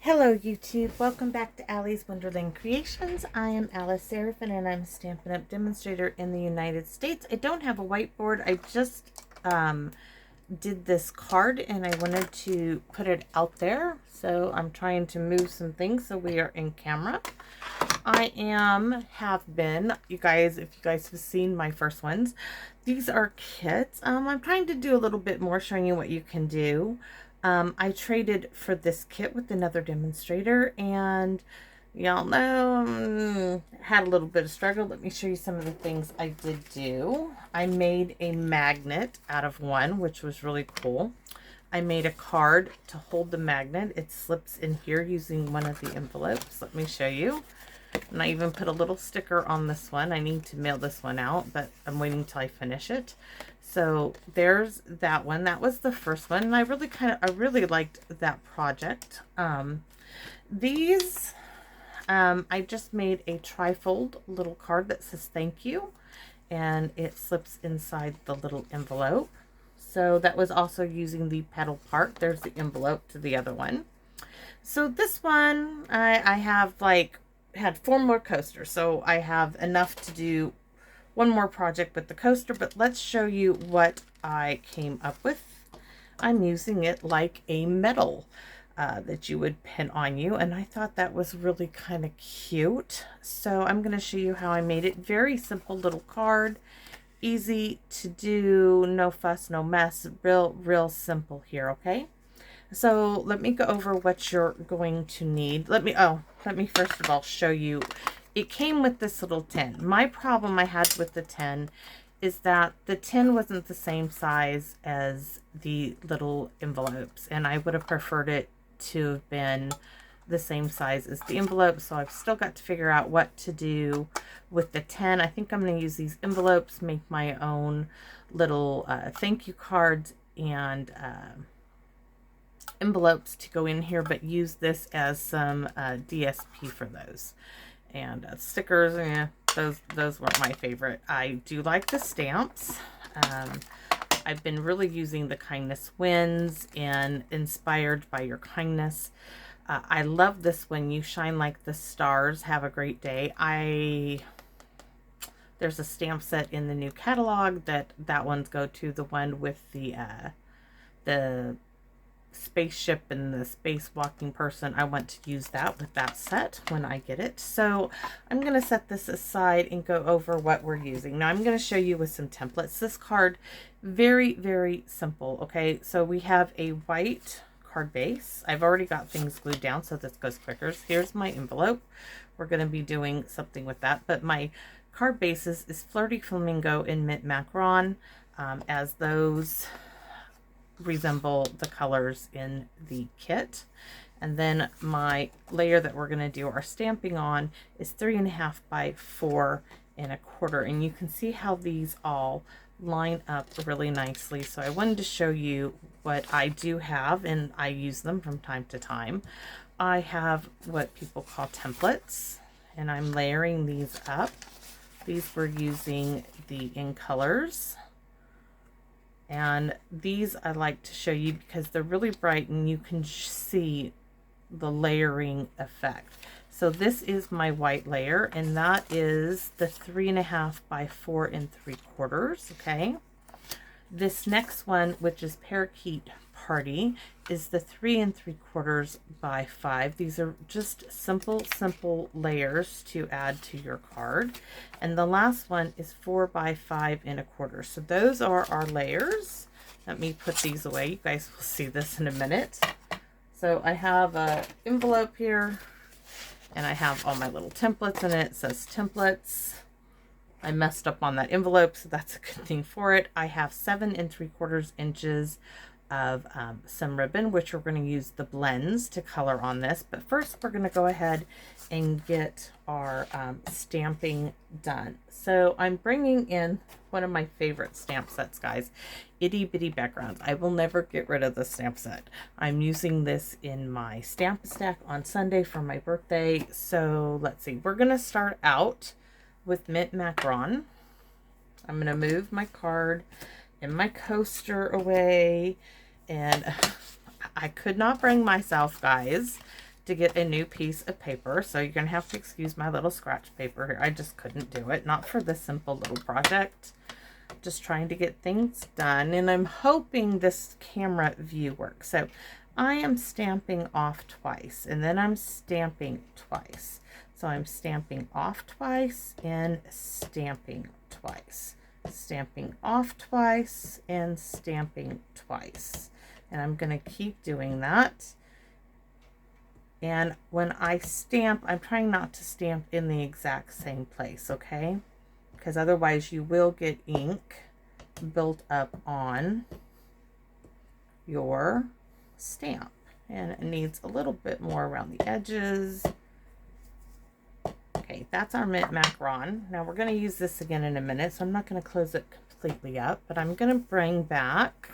Hello YouTube, welcome back to Allie's Wonderland Creations. I am Alice Seraphin and I'm a Stampin' Up! Demonstrator in the United States. I don't have a whiteboard, I just did this card and I wanted to put it out there. So I'm trying to move some things so we are in camera. Have been, you guys, if you guys have seen my first ones, these are kits. I'm trying to do a little bit more showing you what you can do. I traded for this kit with another demonstrator and y'all know, had a little bit of struggle. Let me show you some of the things I did do. I made a magnet out of one, which was really cool. I made a card to hold the magnet. It slips in here using one of the envelopes. Let me show you. And I even put a little sticker on this one. I need to mail this one out, but I'm waiting till I finish it. So there's that one. That was the first one. And I really liked that project. I just made a trifold little card that says thank you. And it slips inside the little envelope. So that was also using the petal part. There's the envelope to the other one. So this one, I have had 4 more coasters, so I have enough to do one more project with the coaster, but let's show you what I came up with. I'm using it like a medal that you would pin on you, and I thought that was really kind of cute. So I'm going to show you how I made it. Very simple little card, easy to do, no fuss, no mess, real simple here, okay? So let me go over what you're going to need. Let me first of all show you. It came with this little tin. My problem I had with the tin is that the tin wasn't the same size as the little envelopes, and I would have preferred it to have been the same size as the envelope. So I've still got to figure out what to do with the tin. I think I'm going to use these envelopes, make my own little thank you cards and envelopes to go in here, but use this as some DSP for those. And stickers, those weren't my favorite. I do like the stamps. I've been really using the Kindness Wins and Inspired by Your Kindness. I love this one, You Shine Like the Stars, Have a Great Day. There's a stamp set in the new catalog that ones go to, the one with the spaceship and the space walking person. I want to use that with that set when I get it. So I'm going to set this aside and go over what we're using. Now I'm going to show you with some templates. This card, very simple. Okay, so we have a white card base. I've already got things glued down so this goes quicker. Here's my envelope. We're going to be doing something with that, but my card bases is Flirty Flamingo and Mint Macaron, as those resemble the colors in the kit. And then my layer that we're going to do our stamping on is 3.5 by 4.25, and you can see how these all line up really nicely. So I wanted to show you what I do have, and I use them from time to time. I have what people call templates, and I'm layering these up. These were using the In Colors. And these I like to show you because they're really bright and you can see the layering effect. So this is my white layer, and that is the 3.5 by 4.75. Okay. This next one, which is Parakeet Party, is the 3.75 by 5. These are just simple layers to add to your card. And the last one is 4 by 5.25. So those are our layers. Let me put these away. You guys will see this in a minute. So I have an envelope here, and I have all my little templates in it. It says templates. I messed up on that envelope, so that's a good thing for it. I have 7.75 inches of some ribbon, which we're going to use the blends to color on this. But first, we're going to go ahead and get our stamping done. So I'm bringing in one of my favorite stamp sets, guys, Itty Bitty Backgrounds. I will never get rid of the stamp set. I'm using this in my stamp stack on Sunday for my birthday. So let's see. We're going to start out with Mint Macaron. I'm going to move my card and my coaster away, and I could not bring myself, guys, to get a new piece of paper. So you're going to have to excuse my little scratch paper here. I just couldn't do it. Not for this simple little project. Just trying to get things done. And I'm hoping this camera view works. So I am stamping off twice. And then I'm stamping twice. So I'm stamping off twice and stamping twice. Stamping off twice and stamping twice. And I'm going to keep doing that. And when I stamp, I'm trying not to stamp in the exact same place, okay? Because otherwise you will get ink built up on your stamp. And it needs a little bit more around the edges. Okay, that's our Mint Macaron. Now we're going to use this again in a minute, so I'm not going to close it completely up, but I'm going to bring back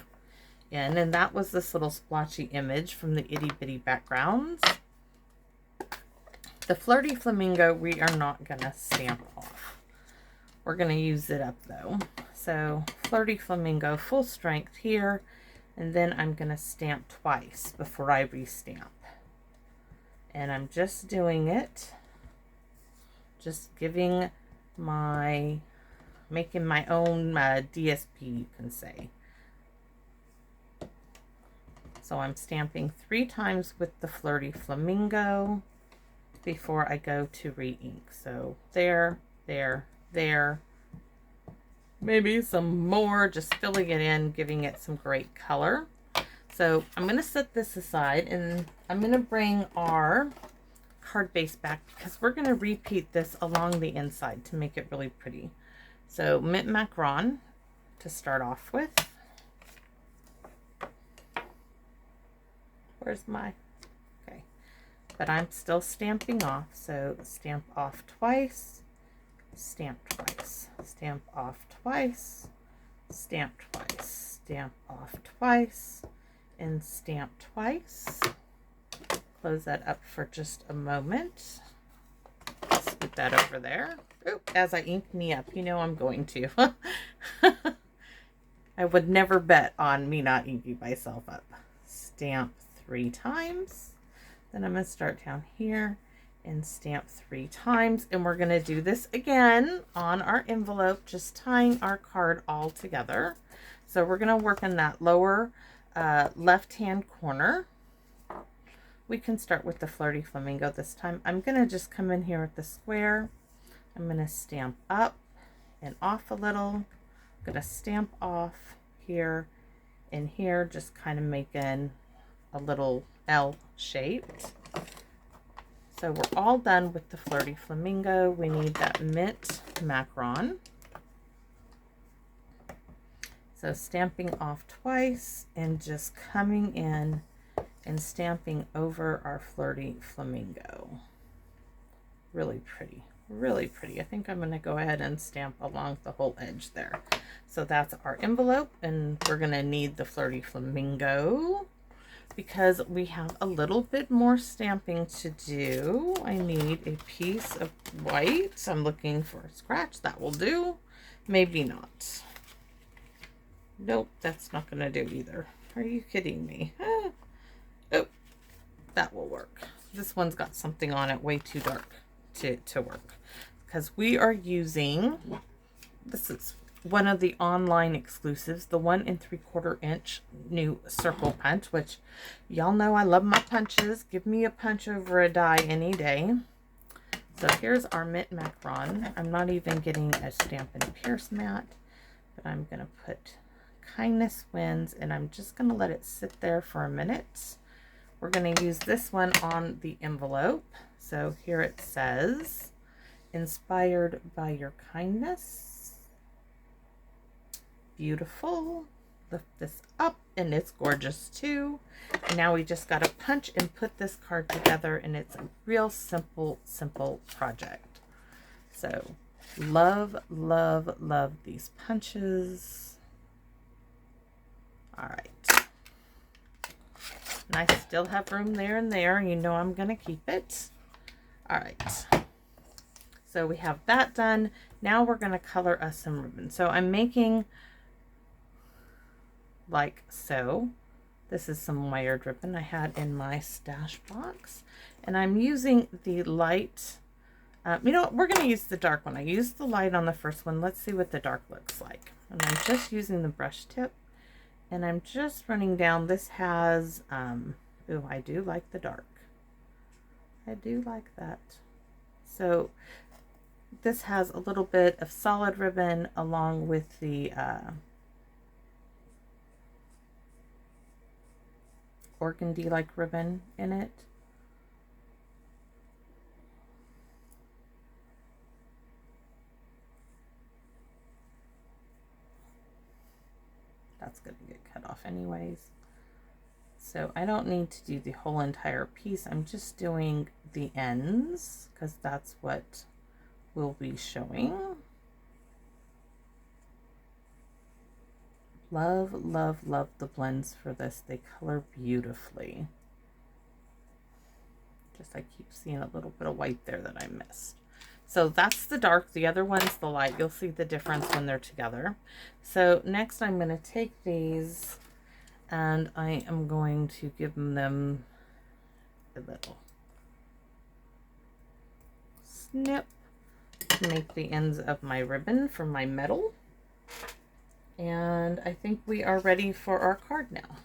in, and that was this little splotchy image from the Itty Bitty Backgrounds. The Flirty Flamingo we are not going to stamp off. We're going to use it up though. So Flirty Flamingo full strength here, and then I'm going to stamp twice before I restamp. And I'm just doing it, just giving my, making my own DSP, you can say. So I'm stamping 3 times with the Flirty Flamingo before I go to re-ink. So there, there, there. Maybe some more, just filling it in, giving it some great color. So I'm going to set this aside, and I'm going to bring our card base back because we're going to repeat this along the inside to make it really pretty. So Mint Macaron to start off with. Where's my, okay, but I'm still stamping off. So stamp off twice, stamp twice, stamp off twice, stamp twice, stamp off twice, and stamp twice. Close that up for just a moment. Scoot that over there. Oop, as I ink me up, you know I'm going to. I would never bet on me not inking myself up. Stamp 3 times. Then I'm going to start down here and stamp 3 times. And we're going to do this again on our envelope, just tying our card all together. So we're going to work in that lower left-hand corner. We can start with the Flirty Flamingo this time. I'm going to just come in here with the square. I'm going to stamp up and off a little. I'm going to stamp off here and here, just kind of making a little L shaped. So we're all done with the Flirty Flamingo. We need that Mint Macaron. So stamping off twice and just coming in and stamping over our Flirty Flamingo. Really pretty, really pretty. I think I'm going to go ahead and stamp along the whole edge there. So that's our envelope, and we're going to need the Flirty Flamingo because we have a little bit more stamping to do. I need a piece of white. I'm looking for a scratch. That will do. Maybe not. Nope, that's not going to do either. Are you kidding me? Oh, that will work. This one's got something on it way too dark to work because we are using, this is one of the online exclusives, the 1 3/4 inch new circle punch, which y'all know I love my punches. Give me a punch over a die any day. So here's our Mint Macaron. I'm not even getting a Stampin' Pierce mat, but I'm going to put Kindness Wins, and I'm just going to let it sit there for a minute. We're going to use this one on the envelope. So here it says, inspired by your kindness. Beautiful. Lift this up, and it's gorgeous too. And now we just got to punch and put this card together, and it's a real simple project. So love, love, love these punches. All right. And I still have room there and there. You know I'm going to keep it. All right. So we have that done. Now we're going to color us some ribbon. So I'm making like so. This is some wired ribbon I had in my stash box. And I'm using the light. You know what? We're going to use the dark one. I used the light on the first one. Let's see what the dark looks like. And I'm just using the brush tip. And I'm just running down. This has, ooh, I do like the dark. I do like that. So this has a little bit of solid ribbon along with the organdy-like ribbon in it. That's going to get cut off anyways. So I don't need to do the whole entire piece. I'm just doing the ends because that's what we'll be showing. Love, love, love the blends for this. They color beautifully. Just I keep seeing a little bit of white there that I missed. So that's the dark. The other one's the light. You'll see the difference when they're together. So next I'm going to take these and I am going to give them a little snip to make the ends of my ribbon for my metal. And I think we are ready for our card now.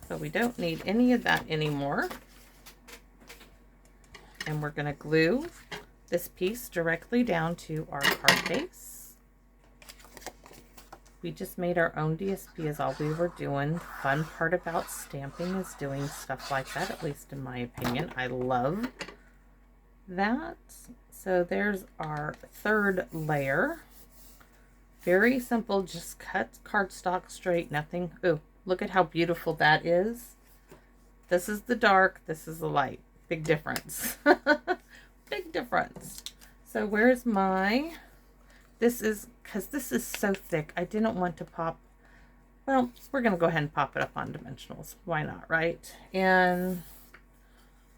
So we don't need any of that anymore. And we're going to glue this piece directly down to our card base. We just made our own DSP is all we were doing. Fun part about stamping is doing stuff like that, at least in my opinion. I love that. So there's our third layer. Very simple, just cut cardstock straight, nothing. Ooh, look at how beautiful that is. This is the dark, this is the light. Big difference. Big difference. So where's my, this is, because this is so thick, I didn't want to pop, well, we're going to go ahead and pop it up on dimensionals. Why not, right? And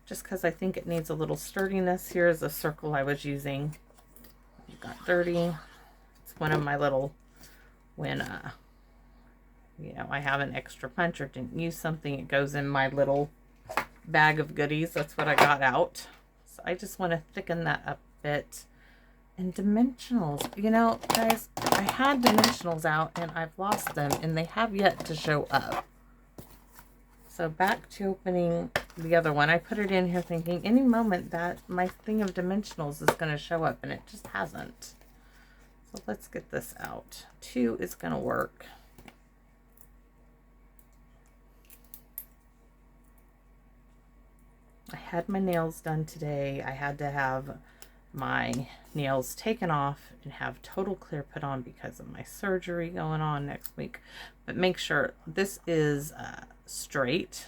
just because I think it needs a little sturdiness, here's a circle I was using. It got dirty. One of my little, when you know, I have an extra punch or didn't use something, it goes in my little bag of goodies. That's what I got out. So I just want to thicken that up a bit. And dimensionals, you know, guys, I had dimensionals out and I've lost them and they have yet to show up. So back to opening the other one. I put it in here thinking any moment that my thing of dimensionals is going to show up and it just hasn't. So let's get this out. 2 is going to work. I had my nails done today. I had to have my nails taken off and have total clear put on because of my surgery going on next week. But make sure this is straight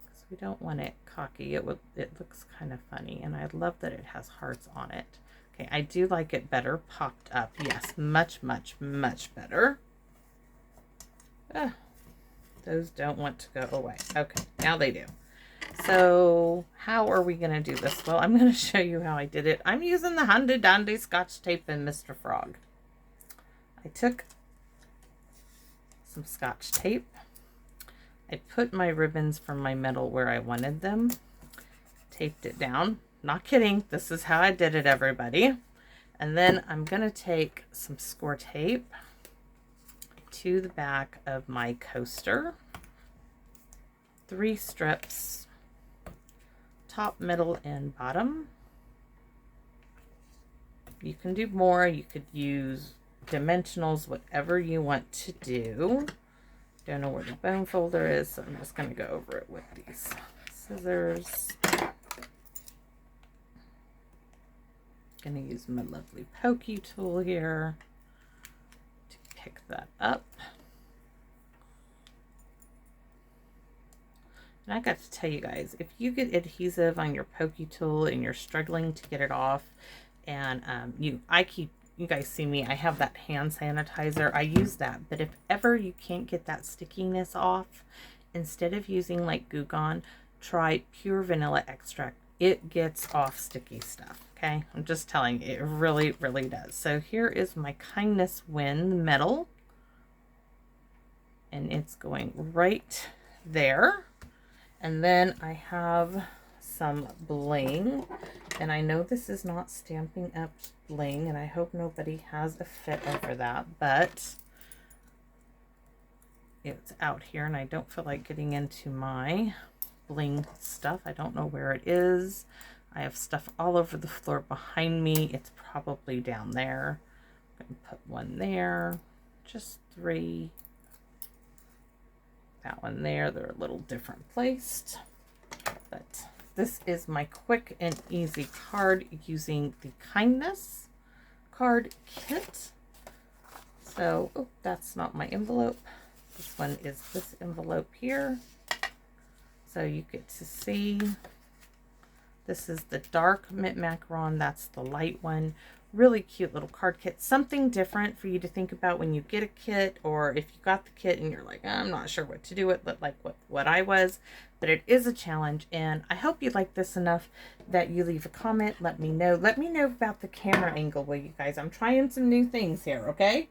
because we don't want it cocky. It looks kind of funny, and I love that it has hearts on it. Okay, I do like it better popped up. Yes, much, much, much better. Those don't want to go away. Okay, now they do. So how are we going to do this? Well, I'm going to show you how I did it. I'm using the handy dandy Scotch tape and Mr. Frog. I took some Scotch tape. I put my ribbons from my metal where I wanted them. Taped it down. Not kidding. This is how I did it, everybody. And then I'm going to take some score tape to the back of my coaster. 3 strips, top, middle, and bottom. You can do more. You could use dimensionals, whatever you want to do. Don't know where the bone folder is, so I'm just going to go over it with these scissors. Going to use my lovely pokey tool here to pick that up. And I got to tell you guys, if you get adhesive on your pokey tool and you're struggling to get it off, and you guys see me, I have that hand sanitizer. I use that, but if ever you can't get that stickiness off, instead of using like Goo Gone, try pure vanilla extract. It gets off sticky stuff. Okay, I'm just telling you, it really, really does. So here is my Kindness Win metal. and it's going right there. And then I have some bling, and I know this is not Stampin' Up bling, and I hope nobody has a fit over that, but it's out here and I don't feel like getting into my bling stuff. I don't know where it is. I have stuff all over the floor behind me. It's probably down there. I'm going to put one there, just 3. That one there. They're a little different placed, but this is my quick and easy card using the Kindness card kit. So, oh, that's not my envelope. This one is this envelope here. So you get to see, this is the dark mint macaron. That's the light one. Really cute little card kit. Something different for you to think about when you get a kit, or if you got the kit and you're like, I'm not sure what to do with it, like what I was. But it is a challenge, and I hope you like this enough that you leave a comment. Let me know. Let me know about the camera angle, will you guys? I'm trying some new things here, okay?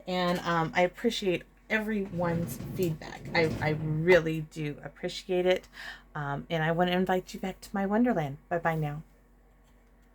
And I appreciate everyone's feedback. I really do appreciate it. And I want to invite you back to my Wonderland. Bye-bye now.